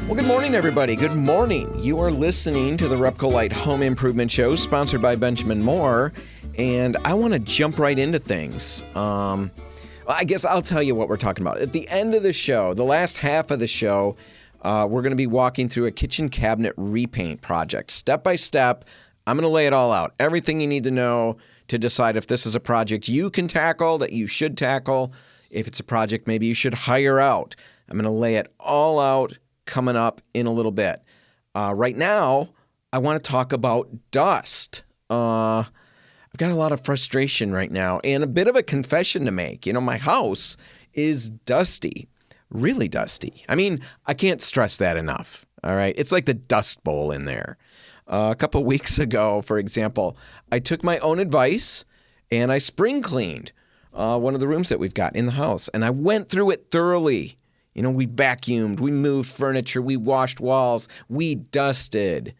Well, good morning, everybody. Good morning. You are listening to the RepcoLite Home Improvement Show, sponsored by Benjamin Moore, and I want to jump right into things. I guess I'll tell you what we're talking about. At the end of the show, the last half of the show, we're going to be walking through a kitchen cabinet repaint project. Step by step, I'm going to lay it all out. Everything you need to know to decide if this is a project you can tackle, that you should tackle. If it's a project maybe you should hire out. I'm going to lay it all out coming up in a little bit. Right now, I want to talk about dust. I've got a lot of frustration right now and a bit of a confession to make. You know, my house is dusty, really dusty. I mean, I can't stress that enough, all right? It's like the Dust Bowl in there. A couple weeks ago, for example, I took my own advice and I spring cleaned one of the rooms that we've got in the house, and I went through it thoroughly. You know, we vacuumed, we moved furniture, we washed walls, we dusted.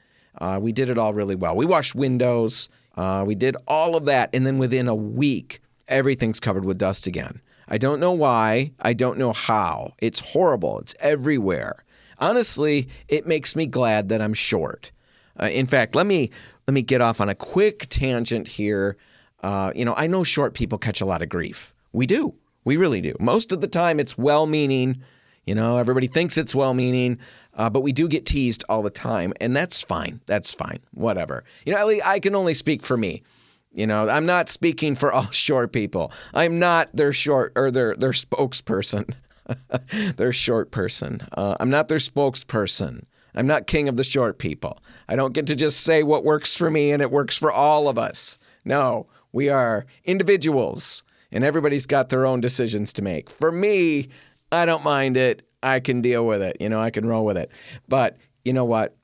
We did it all really well. We washed windows. We did all of that. And then within a week, everything's covered with dust again. I don't know why. I don't know how. It's horrible. It's everywhere. Honestly, it makes me glad that I'm short. In fact, let me get off on a quick tangent here. I know short people catch a lot of grief. We do. We really do. Most of the time, it's well-meaning. You know, everybody thinks it's well-meaning, but we do get teased all the time, and that's fine. That's fine. Whatever. You know, I can only speak for me. You know, I'm not speaking for all short people. I'm not their spokesperson. Their short person. I'm not their spokesperson. I'm not king of the short people. I don't get to just say what works for me and it works for all of us. No, we are individuals, and everybody's got their own decisions to make. For me, I don't mind it. I can deal with it. You know, I can roll with it. But you know what?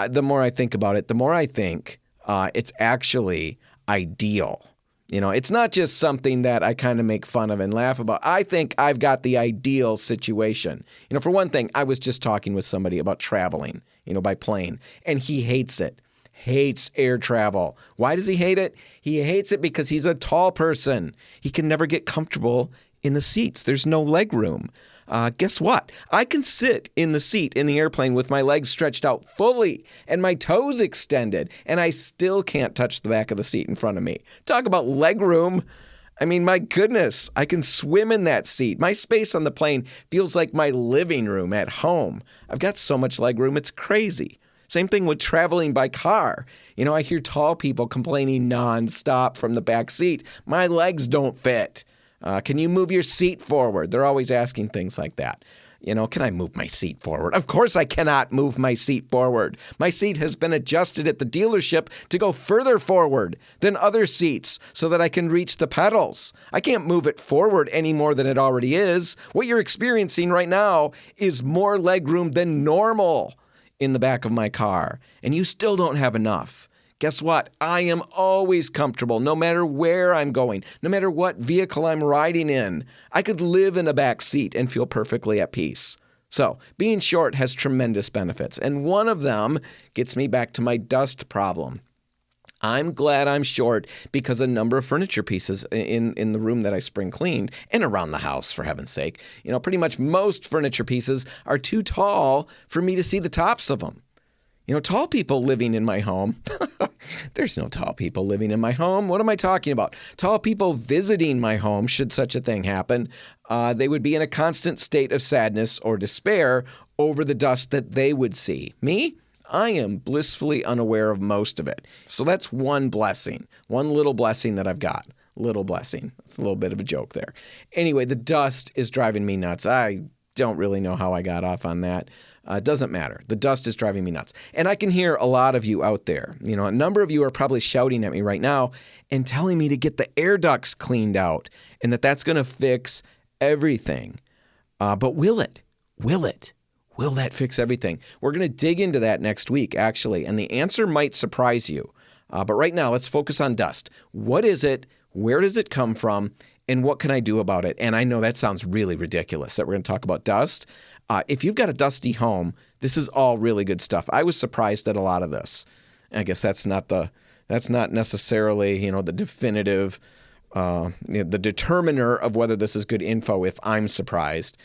The more I think about it, the more I think it's actually ideal. You know, it's not just something that I kind of make fun of and laugh about. I think I've got the ideal situation. You know, for one thing, I was just talking with somebody about traveling, you know, by plane, and he hates it. Hates air travel. Why does he hate it? He hates it because he's a tall person. He can never get comfortable in the seats. There's no leg room. Guess what? I can sit in the seat in the airplane with my legs stretched out fully and my toes extended, and I still can't touch the back of the seat in front of me. Talk about leg room. I mean, my goodness, I can swim in that seat. My space on the plane feels like my living room at home. I've got so much leg room, it's crazy. Same thing with traveling by car. You know, I hear tall people complaining nonstop from the back seat. My legs don't fit. Can you move your seat forward? They're always asking things like that. You know, can I move my seat forward? Of course I cannot move my seat forward. My seat has been adjusted at the dealership to go further forward than other seats so that I can reach the pedals. I can't move it forward any more than it already is. What you're experiencing right now is more leg room than normal in the back of my car, and you still don't have enough. Guess what? I am always comfortable, no matter where I'm going, no matter what vehicle I'm riding in. I could live in a back seat and feel perfectly at peace. So, being short has tremendous benefits, and one of them gets me back to my dust problem. I'm glad I'm short because a number of furniture pieces in the room that I spring cleaned and around the house, for heaven's sake, you know, pretty much most furniture pieces are too tall for me to see the tops of them. You know, tall people living in my home. There's no tall people living in my home. What am I talking about? Tall people visiting my home, should such a thing happen, they would be in a constant state of sadness or despair over the dust that they would see. Me? I am blissfully unaware of most of it. So that's one blessing, one little blessing that I've got. Little blessing. That's a little bit of a joke there. Anyway, the dust is driving me nuts. I don't really know how I got off on that. It doesn't matter. The dust is driving me nuts. And I can hear a lot of you out there. You know, a number of you are probably shouting at me right now and telling me to get the air ducts cleaned out and that's going to fix everything. But will it? Will it? Will that fix everything? We're going to dig into that next week, actually, and the answer might surprise you. But right now, let's focus on dust. What is it? Where does it come from? And what can I do about it? And I know that sounds really ridiculous that we're going to talk about dust. If you've got a dusty home, this is all really good stuff. I was surprised at a lot of this. And I guess that's not necessarily, the definitive, the determiner of whether this is good info if I'm surprised.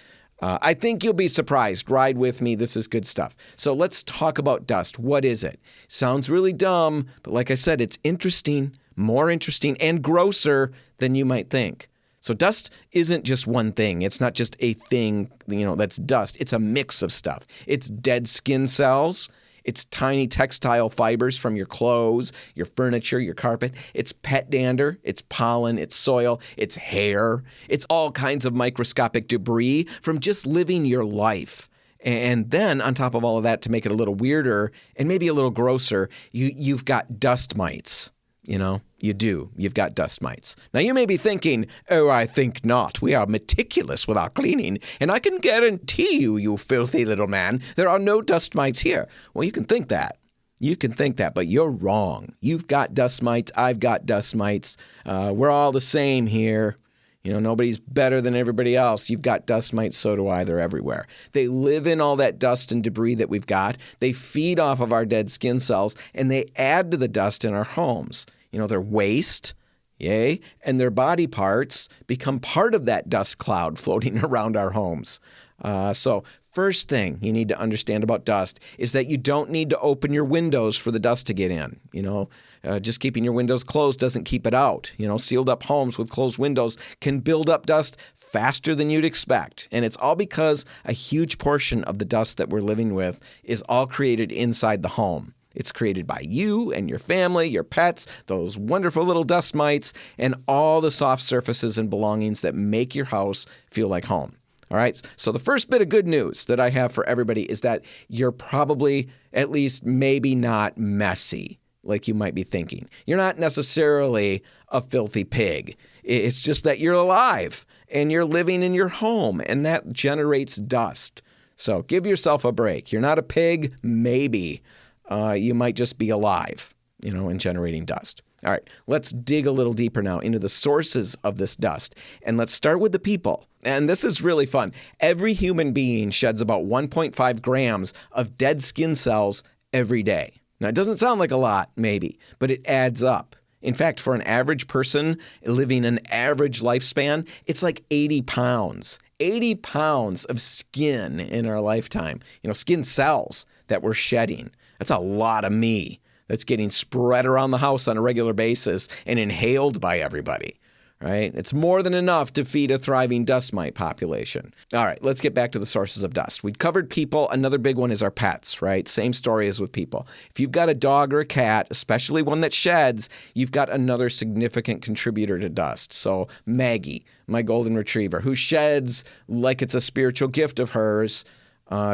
I think you'll be surprised. Ride with me. This is good stuff. So let's talk about dust. What is it? Sounds really dumb, but like I said, it's interesting, more interesting, and grosser than you might think. So dust isn't just one thing. It's not just a thing, that's dust. It's a mix of stuff. It's dead skin cells. It's tiny textile fibers from your clothes, your furniture, your carpet. It's pet dander. It's pollen. It's soil. It's hair. It's all kinds of microscopic debris from just living your life. And then on top of all of that, to make it a little weirder and maybe a little grosser, you've got dust mites. You do. You've got dust mites. Now, you may be thinking, oh, I think not. We are meticulous with our cleaning, and I can guarantee you, you filthy little man, there are no dust mites here. Well, you can think that. You can think that, but you're wrong. You've got dust mites. I've got dust mites. We're all the same here. Nobody's better than everybody else. You've got dust mites, so do I. They're everywhere. They live in all that dust and debris that we've got. They feed off of our dead skin cells, and they add to the dust in our homes. Their waste, yay, and their body parts become part of that dust cloud floating around our homes. So first thing you need to understand about dust is that you don't need to open your windows for the dust to get in. Just keeping your windows closed doesn't keep it out. Sealed up homes with closed windows can build up dust faster than you'd expect. And it's all because a huge portion of the dust that we're living with is all created inside the home. It's created by you and your family, your pets, those wonderful little dust mites, and all the soft surfaces and belongings that make your house feel like home. All right, so the first bit of good news that I have for everybody is that you're probably, at least maybe not messy, like you might be thinking. You're not necessarily a filthy pig. It's just that you're alive, and you're living in your home, and that generates dust. So give yourself a break. You're not a pig, maybe. You might just be alive, and generating dust. All right, let's dig a little deeper now into the sources of this dust. And let's start with the people. And this is really fun. Every human being sheds about 1.5 grams of dead skin cells every day. Now, it doesn't sound like a lot, maybe, but it adds up. In fact, for an average person living an average lifespan, it's like 80 pounds. 80 pounds of skin in our lifetime. Skin cells that we're shedding. That's a lot of me that's getting spread around the house on a regular basis and inhaled by everybody, right? It's more than enough to feed a thriving dust mite population. All right, let's get back to the sources of dust. We've covered people. Another big one is our pets, right? Same story as with people. If you've got a dog or a cat, especially one that sheds, you've got another significant contributor to dust. So Maggie, my golden retriever, who sheds like it's a spiritual gift of hers,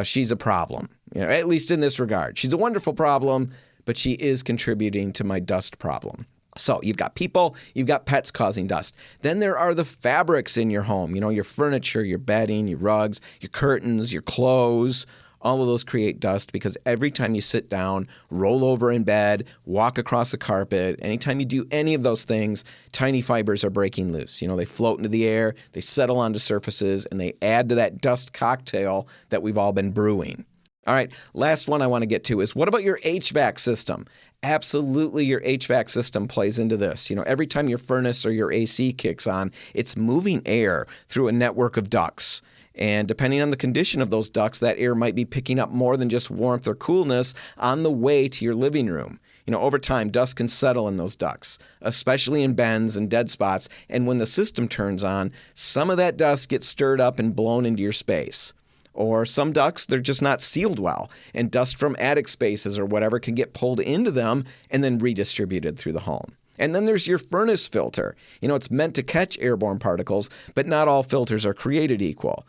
she's a problem, at least in this regard. She's a wonderful problem, but she is contributing to my dust problem. So you've got people, you've got pets causing dust. Then there are the fabrics in your home, your furniture, your bedding, your rugs, your curtains, your clothes. All of those create dust because every time you sit down, roll over in bed, walk across the carpet, anytime you do any of those things, tiny fibers are breaking loose. They float into the air, they settle onto surfaces, and they add to that dust cocktail that we've all been brewing. All right, last one I want to get to is, what about your HVAC system? Absolutely, your HVAC system plays into this. Every time your furnace or your AC kicks on, it's moving air through a network of ducts. And depending on the condition of those ducts, that air might be picking up more than just warmth or coolness on the way to your living room. Over time, dust can settle in those ducts, especially in bends and dead spots. And when the system turns on, some of that dust gets stirred up and blown into your space. Or some ducts, they're just not sealed well, and dust from attic spaces or whatever can get pulled into them and then redistributed through the home. And then there's your furnace filter. It's meant to catch airborne particles, but not all filters are created equal.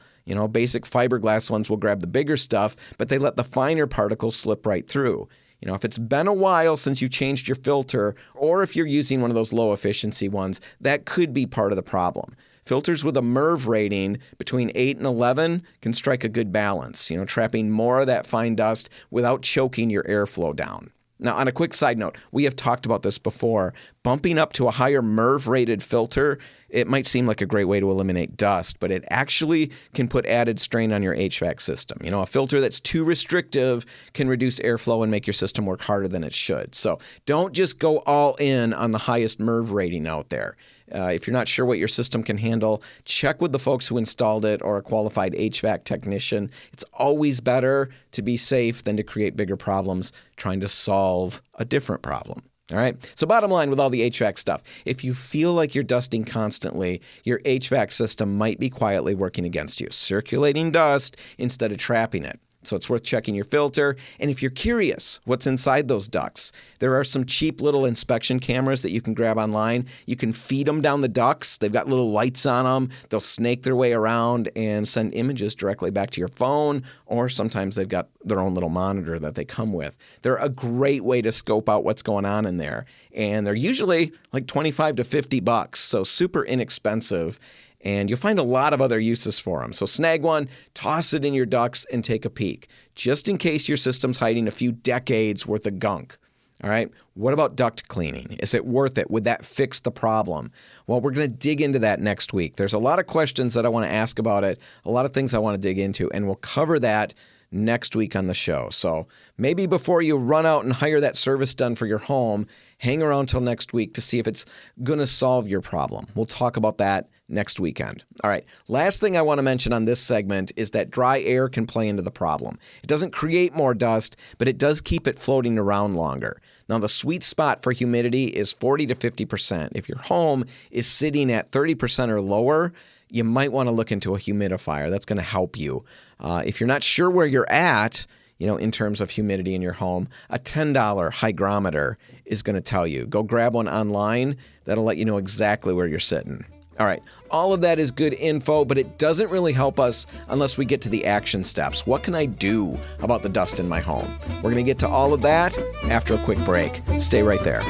Basic fiberglass ones will grab the bigger stuff, but they let the finer particles slip right through. If it's been a while since you changed your filter, or if you're using one of those low efficiency ones, that could be part of the problem. Filters with a MERV rating between 8 and 11 can strike a good balance, trapping more of that fine dust without choking your airflow down. Now, on a quick side note, we have talked about this before. Bumping up to a higher MERV-rated filter, it might seem like a great way to eliminate dust, but it actually can put added strain on your HVAC system. A filter that's too restrictive can reduce airflow and make your system work harder than it should. So don't just go all in on the highest MERV rating out there. If you're not sure what your system can handle, check with the folks who installed it or a qualified HVAC technician. It's always better to be safe than to create bigger problems trying to solve a different problem. All right. So bottom line with all the HVAC stuff, if you feel like you're dusting constantly, your HVAC system might be quietly working against you, circulating dust instead of trapping it. So it's worth checking your filter. And if you're curious what's inside those ducts, there are some cheap little inspection cameras that you can grab online. You can feed them down the ducts. They've got little lights on them. They'll snake their way around and send images directly back to your phone, or sometimes they've got their own little monitor that they come with. They're a great way to scope out what's going on in there. And they're usually like $25 to $50, so super inexpensive. And you'll find a lot of other uses for them. So snag one, toss it in your ducts, and take a peek, just in case your system's hiding a few decades worth of gunk. All right, what about duct cleaning? Is it worth it? Would that fix the problem? Well, we're going to dig into that next week. There's a lot of questions that I want to ask about it, a lot of things I want to dig into, and we'll cover that next week on the show. So maybe before you run out and hire that service done for your home, hang around till next week to see if it's going to solve your problem. We'll talk about that next weekend. All right. Last thing I want to mention on this segment is that dry air can play into the problem. It doesn't create more dust, but it does keep it floating around longer. Now, the sweet spot for humidity is 40 to 50%. If your home is sitting at 30% or lower, you might want to look into a humidifier. That's going to help you. If you're not sure where you're at, in terms of humidity in your home, a $10 hygrometer is going to tell you. Go grab one online. That'll let you know exactly where you're sitting. All right, all of that is good info, but it doesn't really help us unless we get to the action steps. What can I do about the dust in my home? We're going to get to all of that after a quick break. Stay right there.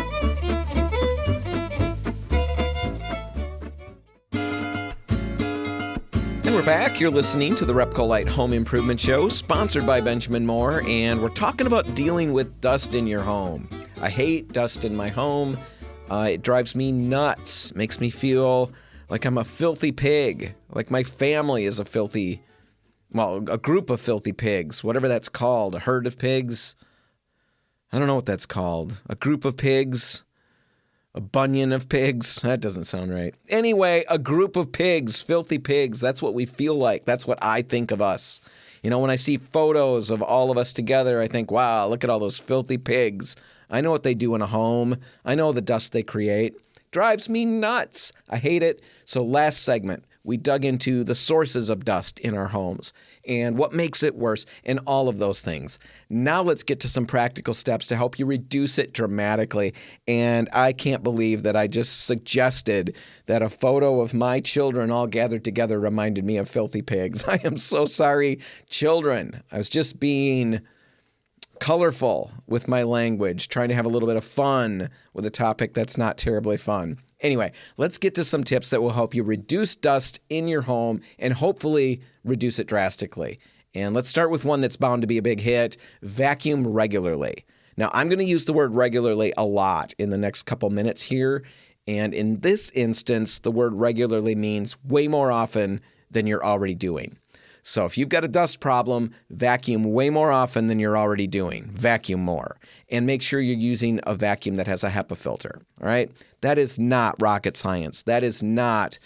And we're back. You're listening to the RepcoLite Home Improvement Show, sponsored by Benjamin Moore, and we're talking about dealing with dust in your home. I hate dust in my home. It drives me nuts, makes me feel like I'm a filthy pig, like my family is a group of filthy pigs, whatever that's called, a herd of pigs. I don't know what that's called. A group of pigs, a bunyan of pigs. That doesn't sound right. Anyway, a group of pigs, filthy pigs, that's what we feel like. That's what I think of us. When I see photos of all of us together, I think, wow, look at all those filthy pigs. I know what they do in a home. I know the dust they create. Drives me nuts. I hate it. So last segment, we dug into the sources of dust in our homes and what makes it worse and all of those things. Now let's get to some practical steps to help you reduce it dramatically. And I can't believe that I just suggested that a photo of my children all gathered together reminded me of filthy pigs. I am so sorry, children. I was just being colorful with my language, trying to have a little bit of fun with a topic that's not terribly fun. Anyway, let's get to some tips that will help you reduce dust in your home and hopefully reduce it drastically. And let's start with one that's bound to be a big hit: vacuum regularly. Now, I'm going to use the word regularly a lot in the next couple minutes here. And in this instance, the word regularly means way more often than you're already doing. So if you've got a dust problem, vacuum way more often than you're already doing. Vacuum more. And make sure you're using a vacuum that has a HEPA filter. All right? That is not rocket science. That is not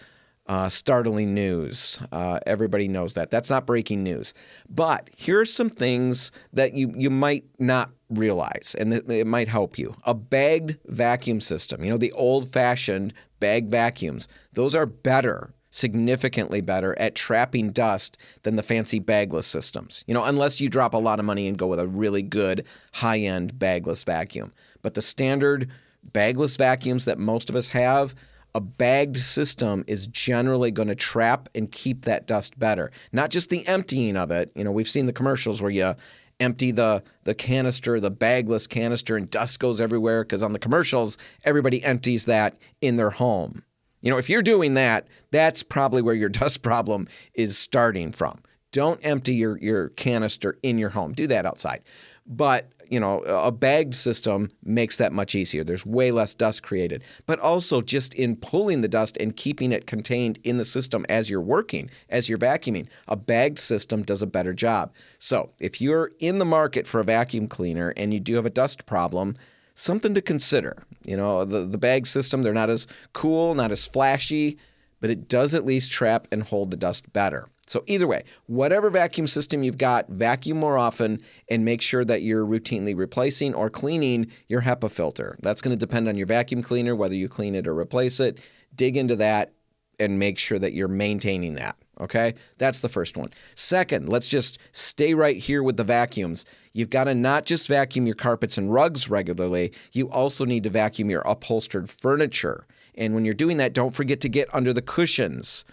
startling news. Everybody knows that. That's not breaking news. But here are some things that you might not realize, and it might help you. A bagged vacuum system, the old-fashioned bag vacuums, those are better, significantly better at trapping dust than the fancy bagless systems. Unless you drop a lot of money and go with a really good high-end bagless vacuum. But the standard bagless vacuums that most of us have, a bagged system is generally going to trap and keep that dust better. Not just the emptying of it. We've seen the commercials where you empty the canister, the bagless canister, and dust goes everywhere because on the commercials, everybody empties that in their home. If you're doing that, that's probably where your dust problem is starting from. Don't empty your canister in your home. Do that outside. But, a bagged system makes that much easier. There's way less dust created. But also just in pulling the dust and keeping it contained in the system as you're working, as you're vacuuming, a bagged system does a better job. So if you're in the market for a vacuum cleaner and you do have a dust problem, something to consider. The bag system, they're not as cool, not as flashy, but it does at least trap and hold the dust better. So either way, whatever vacuum system you've got, vacuum more often and make sure that you're routinely replacing or cleaning your HEPA filter. That's going to depend on your vacuum cleaner, whether you clean it or replace it. Dig into that and make sure that you're maintaining that. Okay? That's the first one. Second, let's just stay right here with the vacuums. You've got to not just vacuum your carpets and rugs regularly, you also need to vacuum your upholstered furniture. And when you're doing that, don't forget to get under the cushions.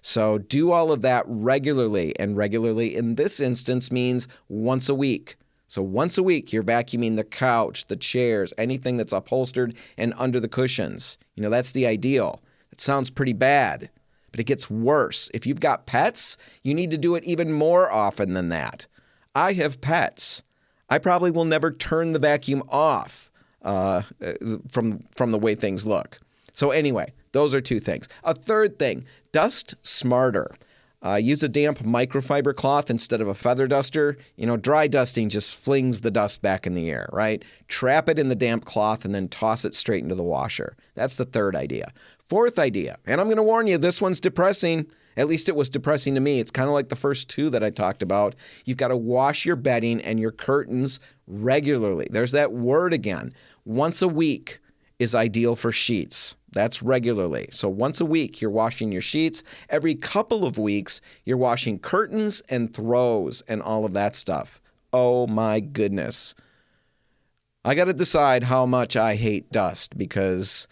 So do all of that regularly, and regularly in this instance means once a week. So once a week, you're vacuuming the couch, the chairs, anything that's upholstered and under the cushions. That's the ideal. It sounds pretty bad, but it gets worse. If you've got pets, you need to do it even more often than that. I have pets. I probably will never turn the vacuum off from the way things look. So anyway, those are two things. A third thing, dust smarter. Use a damp microfiber cloth instead of a feather duster. Dry dusting just flings the dust back in the air, right? Trap it in the damp cloth and then toss it straight into the washer. That's the third idea. Fourth idea, and I'm going to warn you, this one's depressing. At least it was depressing to me. It's kind of like the first two that I talked about. You've got to wash your bedding and your curtains regularly. There's that word again. Once a week is ideal for sheets. That's regularly. So once a week, you're washing your sheets. Every couple of weeks, you're washing curtains and throws and all of that stuff. Oh my goodness. I got to decide how much I hate dust, because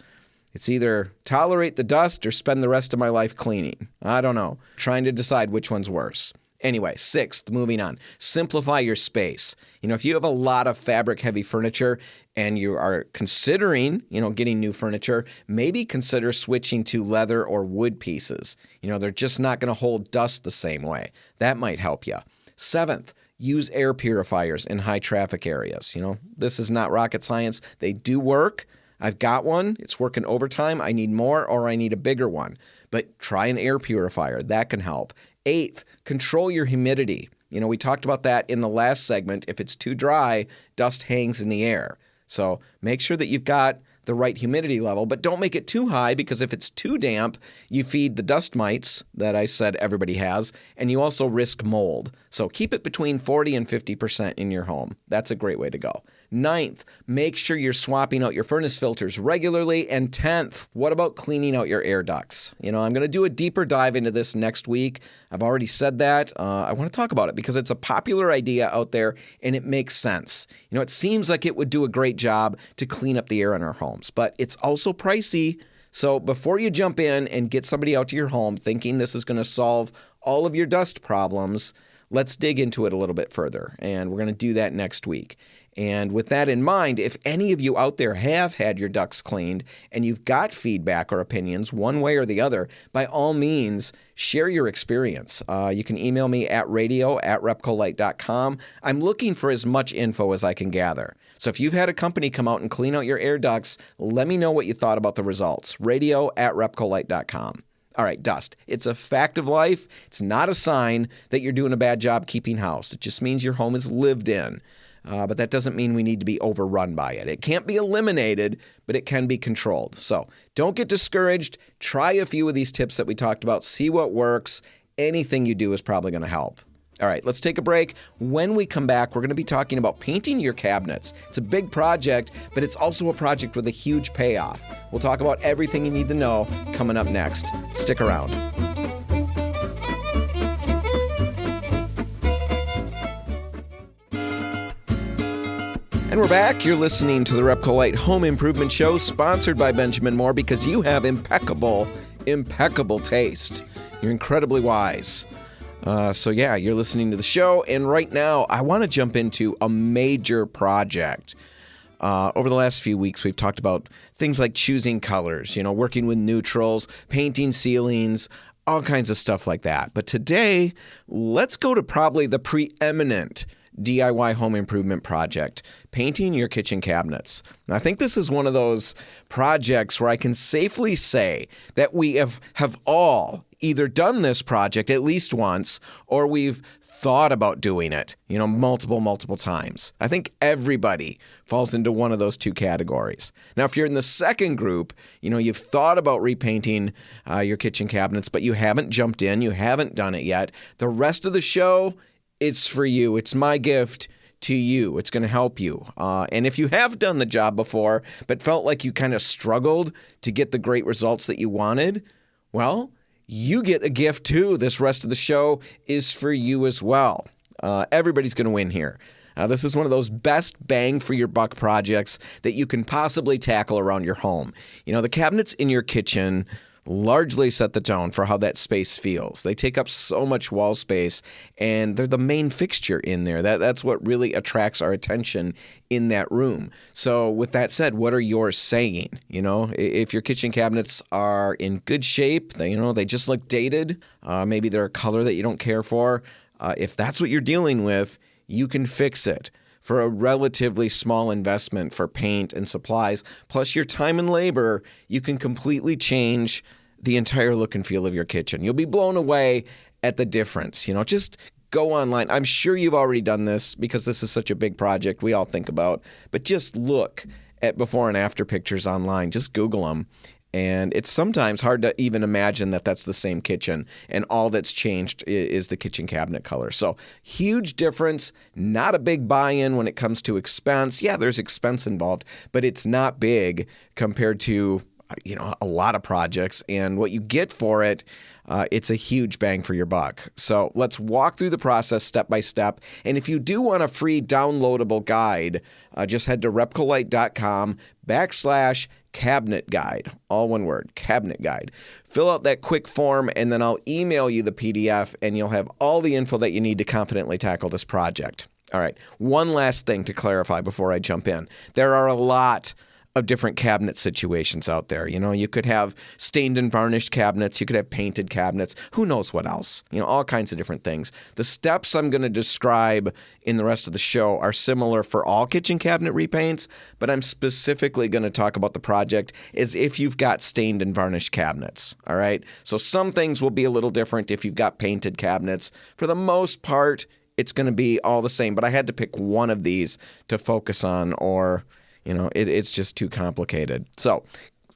it's either tolerate the dust or spend the rest of my life cleaning. I don't know. Trying to decide which one's worse. Anyway, sixth, moving on. Simplify your space. If you have a lot of fabric-heavy furniture and you are considering, getting new furniture, maybe consider switching to leather or wood pieces. They're just not going to hold dust the same way. That might help you. Seventh, use air purifiers in high-traffic areas. This is not rocket science. They do work. I've got one. It's working overtime. I need more, or I need a bigger one. But try an air purifier. That can help. Eighth, control your humidity. We talked about that in the last segment. If it's too dry, dust hangs in the air. So make sure that you've got the right humidity level, but don't make it too high, because if it's too damp, you feed the dust mites that I said everybody has, and you also risk mold. So keep it between 40 and 50% in your home. That's a great way to go. Ninth, make sure you're swapping out your furnace filters regularly. And 10th, what about cleaning out your air ducts? I'm going to do a deeper dive into this next week. I've already said that. I want to talk about it because it's a popular idea out there and it makes sense. It seems like it would do a great job to clean up the air in our homes, but it's also pricey. So before you jump in and get somebody out to your home thinking this is going to solve all of your dust problems, let's dig into it a little bit further. And we're going to do that next week. And with that in mind, if any of you out there have had your ducts cleaned and you've got feedback or opinions one way or the other, by all means, share your experience. You can email me at radio@repcolite.com. I'm looking for as much info as I can gather. So if you've had a company come out and clean out your air ducts, let me know what you thought about the results. radio@repcolite.com. All right, dust. It's a fact of life. It's not a sign that you're doing a bad job keeping house. It just means your home is lived in. But that doesn't mean we need to be overrun by it. It can't be eliminated, but it can be controlled. So don't get discouraged. Try a few of these tips that we talked about. See what works. Anything you do is probably going to help. All right, let's take a break. When we come back, we're going to be talking about painting your cabinets. It's a big project, but it's also a project with a huge payoff. We'll talk about everything you need to know coming up next. Stick around. And we're back. You're listening to the RepcoLite Home Improvement Show, sponsored by Benjamin Moore, because you have impeccable taste. You're incredibly wise. So yeah, you're listening to the show, and right now I want to jump into a major project. Over the last few weeks, we've talked about things like choosing colors, working with neutrals, painting ceilings, all kinds of stuff like that. But today, let's go to probably the preeminent DIY home improvement project, painting your kitchen cabinets. Now, I think this is one of those projects where I can safely say that we have all either done this project at least once, or we've thought about doing it, multiple times. I think everybody falls into one of those two categories. Now, if you're in the second group, you've thought about repainting your kitchen cabinets, but you haven't jumped in, you haven't done it yet. The rest of the show, it's for you. It's my gift to you. It's going to help you. And if you have done the job before, but felt like you kind of struggled to get the great results that you wanted, well, you get a gift too. This rest of the show is for you as well. Everybody's going to win here. This is one of those best bang for your buck projects that you can possibly tackle around your home. The cabinets in your kitchen largely set the tone for how that space feels. They take up so much wall space, and they're the main fixture in there. That's what really attracts our attention in that room. So with that said, what are yours saying? If your kitchen cabinets are in good shape, they just look dated, maybe they're a color that you don't care for, if that's what you're dealing with, you can fix it for a relatively small investment for paint and supplies, plus your time and labor. You can completely change the entire look and feel of your kitchen. You'll be blown away at the difference. Just go online. I'm sure you've already done this because this is such a big project we all think about, but just look at before and after pictures online. Just Google them. And it's sometimes hard to even imagine that that's the same kitchen, and all that's changed is the kitchen cabinet color. So huge difference, not a big buy-in when it comes to expense. Yeah, there's expense involved, but it's not big compared to a lot of projects. And what you get for it, it's a huge bang for your buck. So let's walk through the process step by step. And if you do want a free downloadable guide, just head to RepcoLite.com/cabinet guide. All one word, cabinet guide. Fill out that quick form, and then I'll email you the PDF, and you'll have all the info that you need to confidently tackle this project. All right, one last thing to clarify before I jump in. There are a lot of different cabinet situations out there. You could have stained and varnished cabinets. You could have painted cabinets. Who knows what else? All kinds of different things. The steps I'm going to describe in the rest of the show are similar for all kitchen cabinet repaints, but I'm specifically going to talk about the project as if you've got stained and varnished cabinets. All right? So some things will be a little different if you've got painted cabinets. For the most part, it's going to be all the same, but I had to pick one of these to focus on, or it's just too complicated. So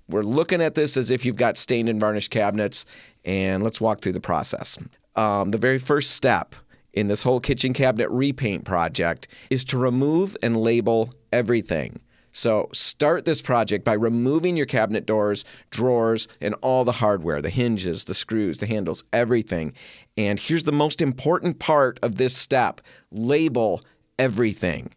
we're looking at this as if you've got stained and varnished cabinets, and let's walk through the process. The very first step in this whole kitchen cabinet repaint project is to remove and label everything. So start this project by removing your cabinet doors, drawers, and all the hardware, the hinges, the screws, the handles, everything. And here's the most important part of this step: label everything.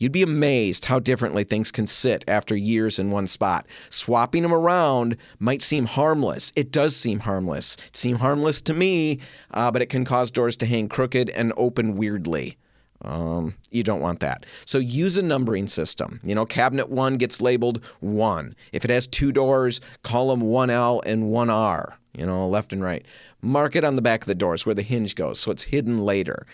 You'd be amazed how differently things can sit after years in one spot. Swapping them around might seem harmless. It does seem harmless. It seemed harmless to me, but it can cause doors to hang crooked and open weirdly. You don't want that. So use a numbering system. Cabinet 1 gets labeled 1. If it has 2 doors, call them 1L and 1R. Left and right. Mark it on the back of the doors where the hinge goes so it's hidden later.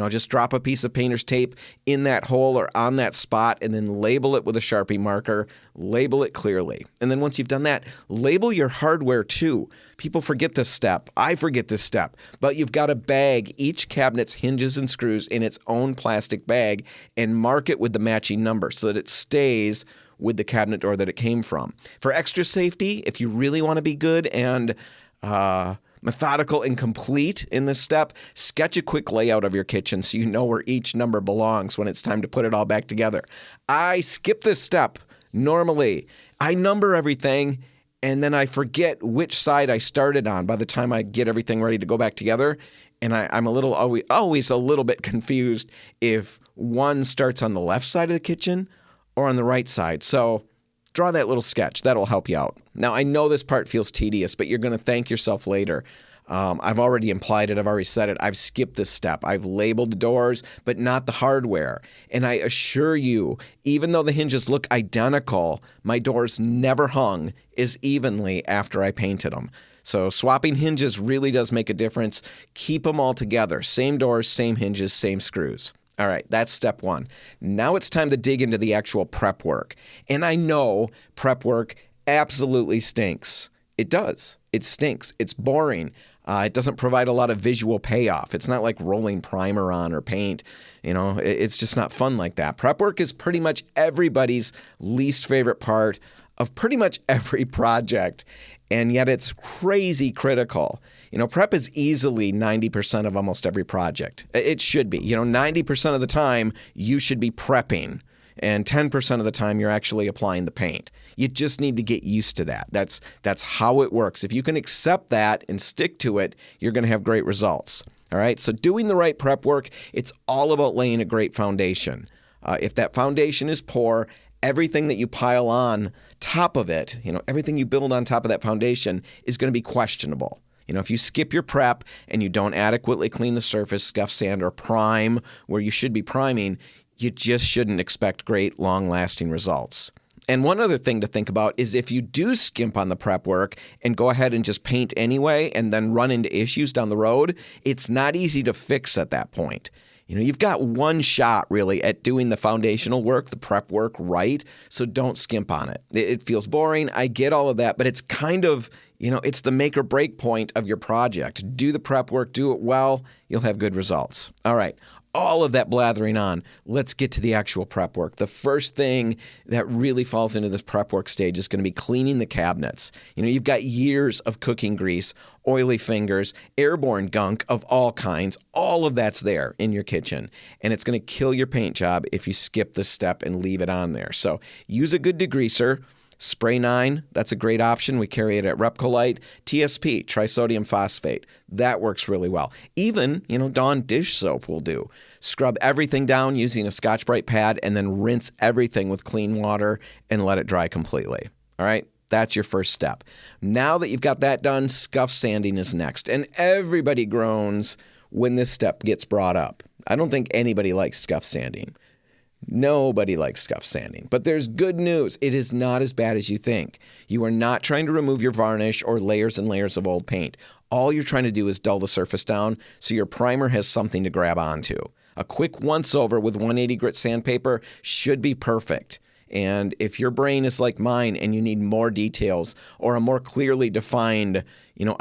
Just drop a piece of painter's tape in that hole or on that spot, and then label it with a Sharpie marker. Label it clearly. And then once you've done that, label your hardware too. People forget this step. I forget this step. But you've got to bag each cabinet's hinges and screws in its own plastic bag and mark it with the matching number so that it stays with the cabinet door that it came from. For extra safety, if you really want to be good and methodical and complete in this step, sketch a quick layout of your kitchen so you know where each number belongs when it's time to put it all back together. I skip this step normally. I number everything, and then I forget which side I started on by the time I get everything ready to go back together. And I'm always a little bit confused if one starts on the left side of the kitchen or on the right side. So draw that little sketch. That'll help you out. Now, I know this part feels tedious, but you're going to thank yourself later. I've already implied it. I've already said it. I've skipped this step. I've labeled the doors, but not the hardware. And I assure you, even though the hinges look identical, my doors never hung as evenly after I painted them. So swapping hinges really does make a difference. Keep them all together. Same doors, same hinges, same screws. All right, that's step 1. Now it's time to dig into the actual prep work. And I know prep work absolutely stinks. It does. It stinks. It's boring. It doesn't provide a lot of visual payoff. It's not like rolling primer on or paint. It's just not fun like that. Prep work is pretty much everybody's least favorite part of pretty much every project, and yet it's crazy critical. Prep is easily 90% of almost every project. It should be. 90% of the time, you should be prepping, and 10% of the time, you're actually applying the paint. You just need to get used to that. That's how it works. If you can accept that and stick to it, you're going to have great results. All right, so doing the right prep work, it's all about laying a great foundation. If that foundation is poor, everything that you pile on top of it, everything you build on top of that foundation is going to be questionable. If you skip your prep and you don't adequately clean the surface, scuff, sand, or prime where you should be priming, you just shouldn't expect great, long-lasting results. And one other thing to think about is if you do skimp on the prep work and go ahead and just paint anyway and then run into issues down the road, it's not easy to fix at that point. You've got one shot really at doing the foundational work, the prep work right, so don't skimp on it. It feels boring. I get all of that, but it's kind of, it's the make or break point of your project. Do the prep work, do it well, you'll have good results. All right. All of that blathering on, let's get to the actual prep work. The first thing that really falls into this prep work stage is going to be cleaning the cabinets. You've got years of cooking grease, oily fingers, airborne gunk of all kinds. All of that's there in your kitchen, and it's going to kill your paint job if you skip this step and leave it on there. So use a good degreaser. Spray 9, that's a great option. We carry it at RepcoLite. TSP, trisodium phosphate, that works really well. Even, Dawn dish soap will do. Scrub everything down using a Scotch-Brite pad and then rinse everything with clean water and let it dry completely. All right? That's your first step. Now that you've got that done, scuff sanding is next. And everybody groans when this step gets brought up. I don't think anybody likes scuff sanding. Nobody likes scuff sanding, but there's good news. It is not as bad as you think. You are not trying to remove your varnish or layers and layers of old paint. All you're trying to do is dull the surface down so your primer has something to grab onto. A quick once-over with 180 grit sandpaper should be perfect. And if your brain is like mine and you need more details or a more clearly defined,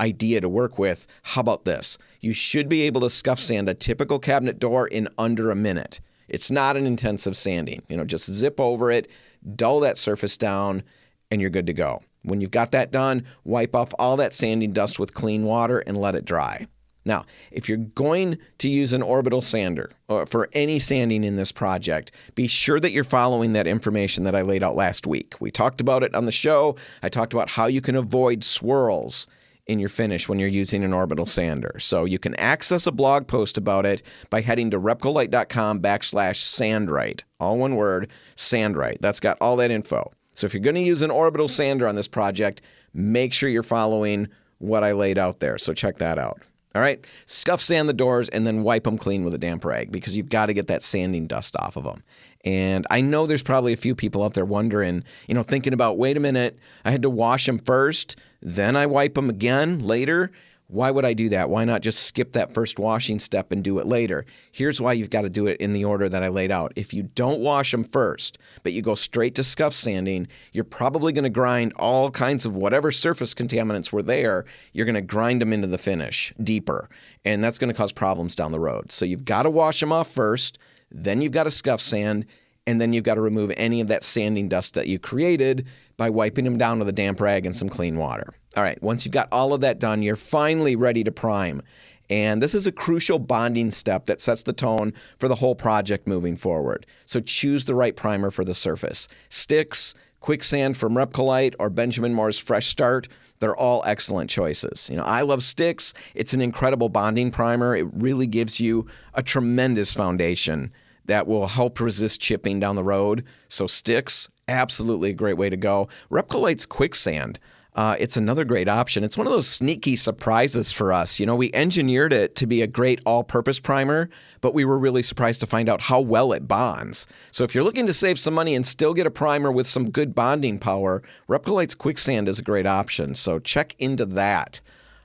idea to work with, how about this? You should be able to scuff sand a typical cabinet door in under a minute. It's not an intensive sanding. Just zip over it, dull that surface down, and you're good to go. When you've got that done, wipe off all that sanding dust with clean water and let it dry. Now, if you're going to use an orbital sander for any sanding in this project, be sure that you're following that information that I laid out last week. We talked about it on the show. I talked about how you can avoid swirls in your finish when you're using an orbital sander. So you can access a blog post about it by heading to RepcoLite.com/sandrite. All one word, sandrite. That's got all that info. So if you're going to use an orbital sander on this project, make sure you're following what I laid out there. So check that out. All right, scuff sand the doors and then wipe them clean with a damp rag because you've got to get that sanding dust off of them. And I know there's probably a few people out there wondering, thinking about, wait a minute, I had to wash them first, then I wipe them again later. Why would I do that? Why not just skip that first washing step and do it later? Here's why you've got to do it in the order that I laid out. If you don't wash them first, but you go straight to scuff sanding, you're probably going to grind all kinds of whatever surface contaminants were there. You're going to grind them into the finish deeper, and that's going to cause problems down the road. So you've got to wash them off first, then you've got to scuff sand, and then you've got to remove any of that sanding dust that you created by wiping them down with a damp rag and some clean water. All right, once you've got all of that done, you're finally ready to prime. And this is a crucial bonding step that sets the tone for the whole project moving forward. So choose the right primer for the surface. Sticks, Quicksand from RepcoLite, or Benjamin Moore's Fresh Start, they're all excellent choices. I love Sticks. It's an incredible bonding primer. It really gives you a tremendous foundation that will help resist chipping down the road. So Sticks, absolutely a great way to go. RepcoLite's Quicksand, it's another great option. It's one of those sneaky surprises for us. We engineered it to be a great all-purpose primer, but we were really surprised to find out how well it bonds. So if you're looking to save some money and still get a primer with some good bonding power, RepcoLite's Quicksand is a great option. So check into that.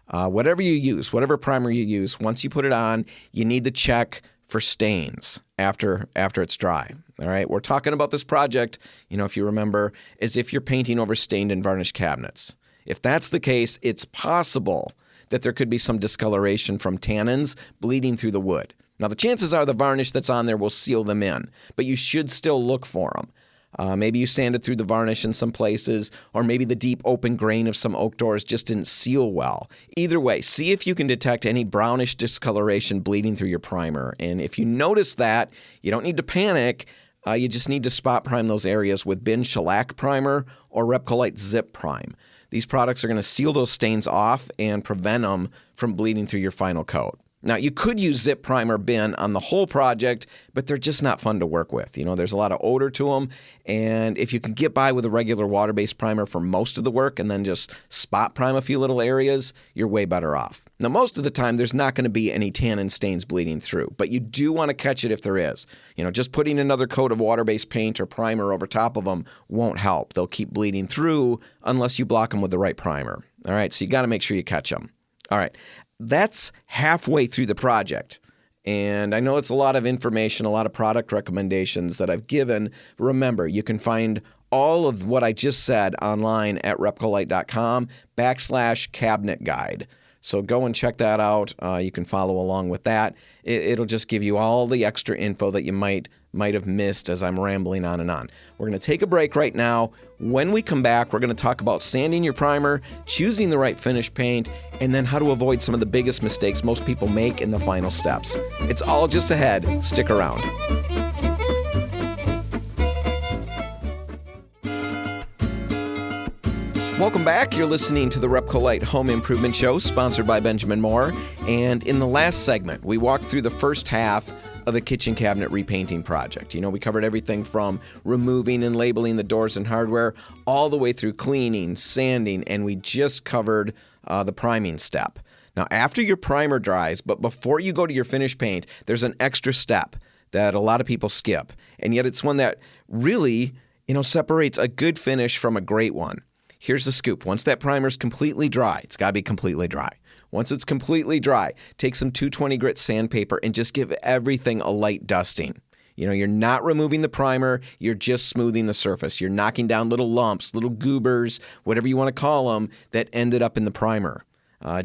Whatever you use, whatever primer you use, once you put it on, you need to check for stains after it's dry. All right, we're talking about this project, if you remember, as if you're painting over stained and varnished cabinets. If that's the case, it's possible that there could be some discoloration from tannins bleeding through the wood. Now, the chances are the varnish that's on there will seal them in, but you should still look for them. Maybe you sanded through the varnish in some places, or maybe the deep open grain of some oak doors just didn't seal well. Either way, see if you can detect any brownish discoloration bleeding through your primer. And if you notice that, you don't need to panic. You just need to spot prime those areas with Bin Shellac Primer or RepcoLite Zip Prime. These products are going to seal those stains off and prevent them from bleeding through your final coat. Now, you could use Zip Prime or Bin on the whole project, but they're just not fun to work with. You know, there's a lot of odor to them, and if you can get by with a regular water-based primer for most of the work and then just spot prime a few little areas, you're way better off. Now, most of the time, there's not going to be any tannin stains bleeding through, but you do want to catch it if there is. You know, just putting another coat of water-based paint or primer over top of them won't help. They'll keep bleeding through unless you block them with the right primer. All right, so you got to make sure you catch them. All right. That's halfway through the project. And I know it's a lot of information, a lot of product recommendations that I've given. Remember, you can find all of what I just said online at RepcoLite.com/cabinet guide. So go and check that out. You can follow along with that. It'll just give you all the extra info that you might have missed as I'm rambling on and on. We're going to take a break right now. When we come back, we're going to talk about sanding your primer, choosing the right finish paint, and then how to avoid some of the biggest mistakes most people make in the final steps. It's all just ahead. Stick around. Welcome back. You're listening to the RepcoLite Home Improvement Show, sponsored by Benjamin Moore. And in the last segment, we walked through the first half of a kitchen cabinet repainting project. You know, we covered everything from removing and labeling the doors and hardware all the way through cleaning, sanding, and we just covered the priming step. Now, after your primer dries, but before you go to your finish paint, there's an extra step that a lot of people skip. And yet it's one that really, separates a good finish from a great one. Here's the scoop. Once that primer's completely dry, it's got to be completely dry. Once it's completely dry, take some 220 grit sandpaper and just give everything a light dusting. You're not removing the primer, you're just smoothing the surface. You're knocking down little lumps, little goobers, whatever you want to call them, that ended up in the primer.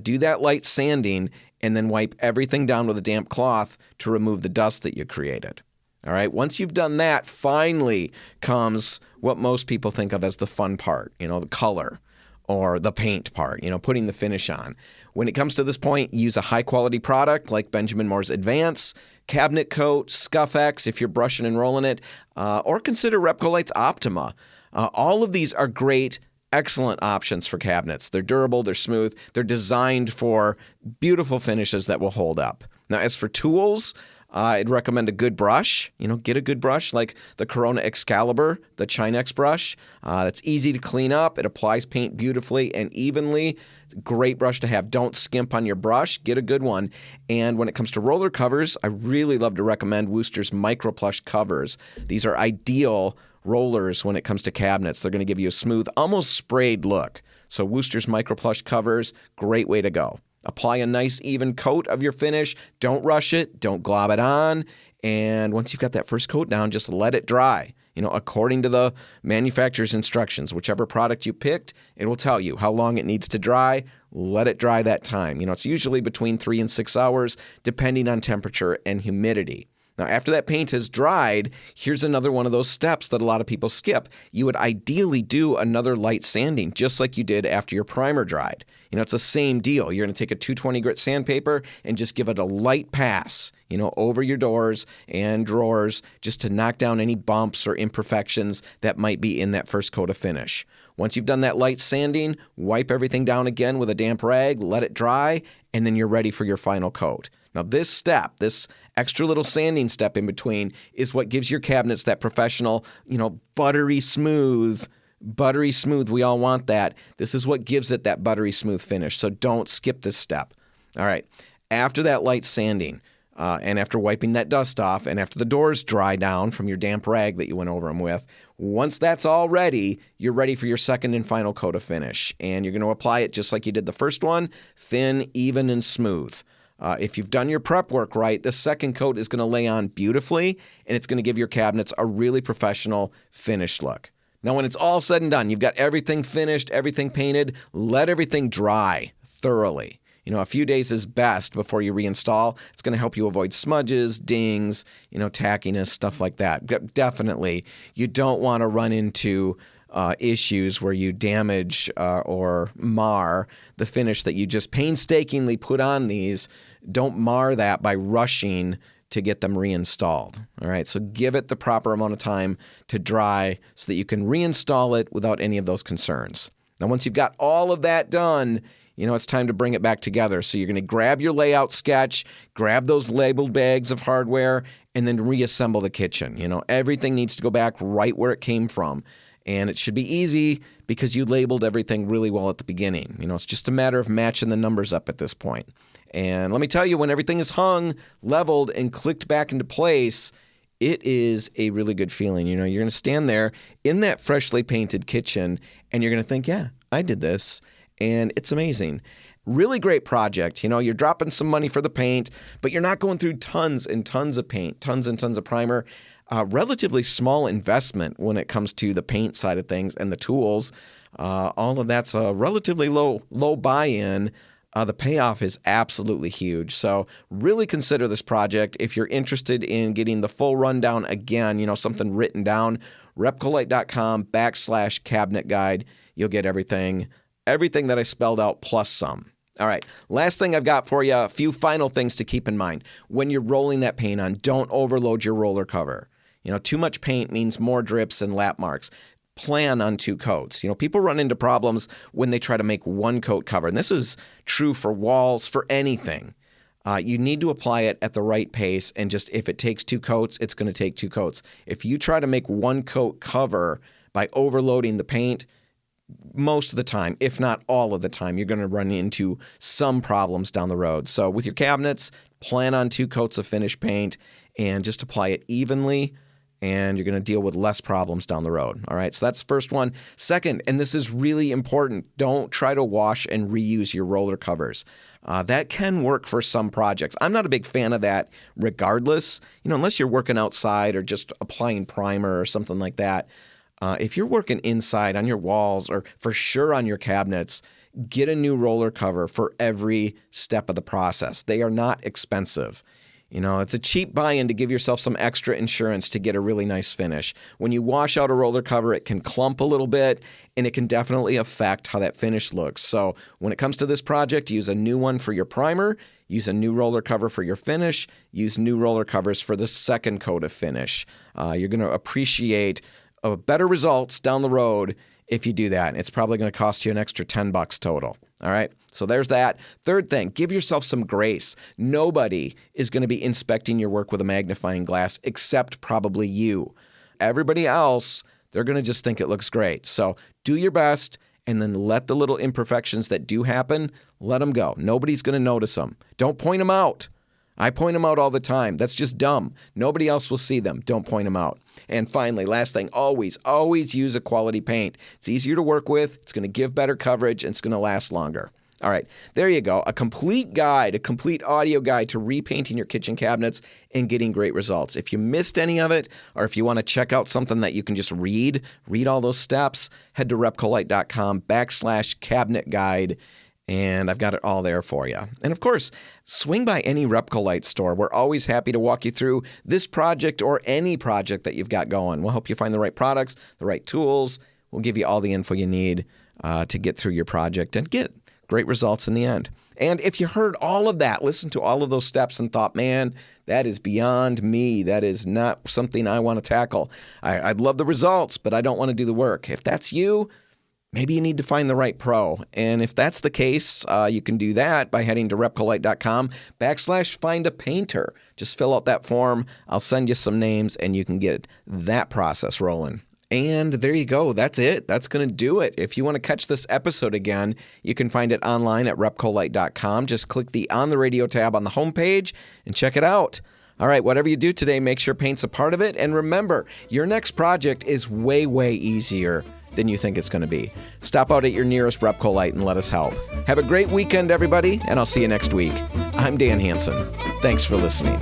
Do that light sanding and then wipe everything down with a damp cloth to remove the dust that you created. All right, once you've done that, finally comes what most people think of as the fun part, the color or the paint part, putting the finish on. When it comes to this point, use a high-quality product like Benjamin Moore's Advance, Cabinet Coat, Scuff X if you're brushing and rolling it, or consider RepcoLite's Optima. All of these are great, excellent options for cabinets. They're durable, they're smooth, they're designed for beautiful finishes that will hold up. Now, as for tools, I'd recommend a good brush. Get a good brush like the Corona Excalibur, the Chinex brush. That's easy to clean up. It applies paint beautifully and evenly. It's a great brush to have. Don't skimp on your brush. Get a good one. And when it comes to roller covers, I really love to recommend Wooster's Micro Plush covers. These are ideal rollers when it comes to cabinets. They're going to give you a smooth, almost sprayed look. So Wooster's Micro Plush covers, great way to go. Apply a nice even coat of your finish. Don't rush it. Don't glob it on. And once you've got that first coat down, just let it dry. According to the manufacturer's instructions, whichever product you picked, it will tell you how long it needs to dry. Let it dry that time. It's usually between 3 and 6 hours, depending on temperature and humidity. Now, after that paint has dried, here's another one of those steps that a lot of people skip. You would ideally do another light sanding, just like you did after your primer dried. It's the same deal. You're going to take a 220 grit sandpaper and just give it a light pass, over your doors and drawers, just to knock down any bumps or imperfections that might be in that first coat of finish. Once you've done that light sanding, wipe everything down again with a damp rag, let it dry, and then you're ready for your final coat. Now, this step, this extra little sanding step in between, is what gives your cabinets that professional, buttery smooth. We all want that. This is what gives it that buttery smooth finish. So don't skip this step. All right. After that light sanding, and after wiping that dust off, and after the doors dry down from your damp rag that you went over them with, once that's all ready, you're ready for your second and final coat of finish. And you're going to apply it just like you did the first one, thin, even, and smooth. If you've done your prep work right, the second coat is going to lay on beautifully, and it's going to give your cabinets a really professional finished look. Now, when it's all said and done, you've got everything finished, everything painted, let everything dry thoroughly. A few days is best before you reinstall. It's going to help you avoid smudges, dings, tackiness, stuff like that. Definitely, you don't want to run into issues where you damage or mar the finish that you just painstakingly put on these. Don't mar that by rushing to get them reinstalled. All right, so give it the proper amount of time to dry so that you can reinstall it without any of those concerns. Now, once you've got all of that done, it's time to bring it back together. So you're going to grab your layout sketch, grab those labeled bags of hardware, and then reassemble the kitchen. Everything needs to go back right where it came from. And it should be easy because you labeled everything really well at the beginning. It's just a matter of matching the numbers up at this point. And let me tell you, when everything is hung, leveled, and clicked back into place, it is a really good feeling. You're going to stand there in that freshly painted kitchen, and you're going to think, yeah, I did this, and it's amazing. Really great project. You're dropping some money for the paint, but you're not going through tons and tons of paint, tons and tons of primer. Relatively small investment when it comes to the paint side of things and the tools. All of that's a relatively low buy-in. The payoff is absolutely huge. So really consider this project. If you're interested in getting the full rundown again, something written down, RepcoLite.com/cabinet guide. You'll get everything that I spelled out plus some. All right, last thing I've got for you, a few final things to keep in mind. When you're rolling that paint on, don't overload your roller cover. Too much paint means more drips and lap marks. Plan on 2 coats. People run into problems when they try to make 1 coat cover. And this is true for walls, for anything. You need to apply it at the right pace. And just if it takes 2 coats, it's going to take 2 coats. If you try to make 1 coat cover by overloading the paint, most of the time, if not all of the time, you're going to run into some problems down the road. So with your cabinets, plan on 2 coats of finished paint and just apply it evenly, and you're going to deal with less problems down the road. All right, so that's the first one. Second, and this is really important, don't try to wash and reuse your roller covers. That can work for some projects. I'm not a big fan of that regardless, unless you're working outside or just applying primer or something like that. If you're working inside on your walls or for sure on your cabinets, get a new roller cover for every step of the process. They are not expensive. It's a cheap buy-in to give yourself some extra insurance to get a really nice finish. When you wash out a roller cover, it can clump a little bit, and it can definitely affect how that finish looks. So when it comes to this project, use a new one for your primer, use a new roller cover for your finish, use new roller covers for the second coat of finish. You're going to appreciate better results down the road if you do that. It's probably going to cost you an extra $10 total. All right, so there's that. Third thing, give yourself some grace. Nobody is going to be inspecting your work with a magnifying glass except probably you. Everybody else, they're going to just think it looks great. So do your best and then let the little imperfections that do happen, let them go. Nobody's going to notice them. Don't point them out. I point them out all the time. That's just dumb. Nobody else will see them. Don't point them out. And finally, last thing, always use a quality paint. It's easier to work with, it's going to give better coverage, and it's going to last longer. All right, there you go. A complete guide, a complete audio guide to repainting your kitchen cabinets and getting great results. If you missed any of it, or if you want to check out something that you can just read all those steps, head to RepcoLite.com/cabinet guide. And I've got it all there for you. And of course, swing by any RepcoLite store. We're always happy to walk you through this project or any project that you've got going. We'll help you find the right products, the right tools. We'll give you all the info you need to get through your project and get great results in the end. And if you heard all of that, listened to all of those steps and thought, man, that is beyond me. That is not something I want to tackle. I'd love the results, but I don't want to do the work. If that's you, maybe you need to find the right pro. And if that's the case, you can do that by heading to RepcoLite.com/find-a-painter. Just fill out that form. I'll send you some names and you can get that process rolling. And there you go. That's it. That's going to do it. If you want to catch this episode again, you can find it online at RepcoLite.com. Just click the On the Radio tab on the homepage and check it out. All right, whatever you do today, make sure paint's a part of it. And remember, your next project is way, way easier than you think it's going to be. Stop out at your nearest RepcoLite and let us help. Have a great weekend, everybody, and I'll see you next week. I'm Dan Hansen. Thanks for listening.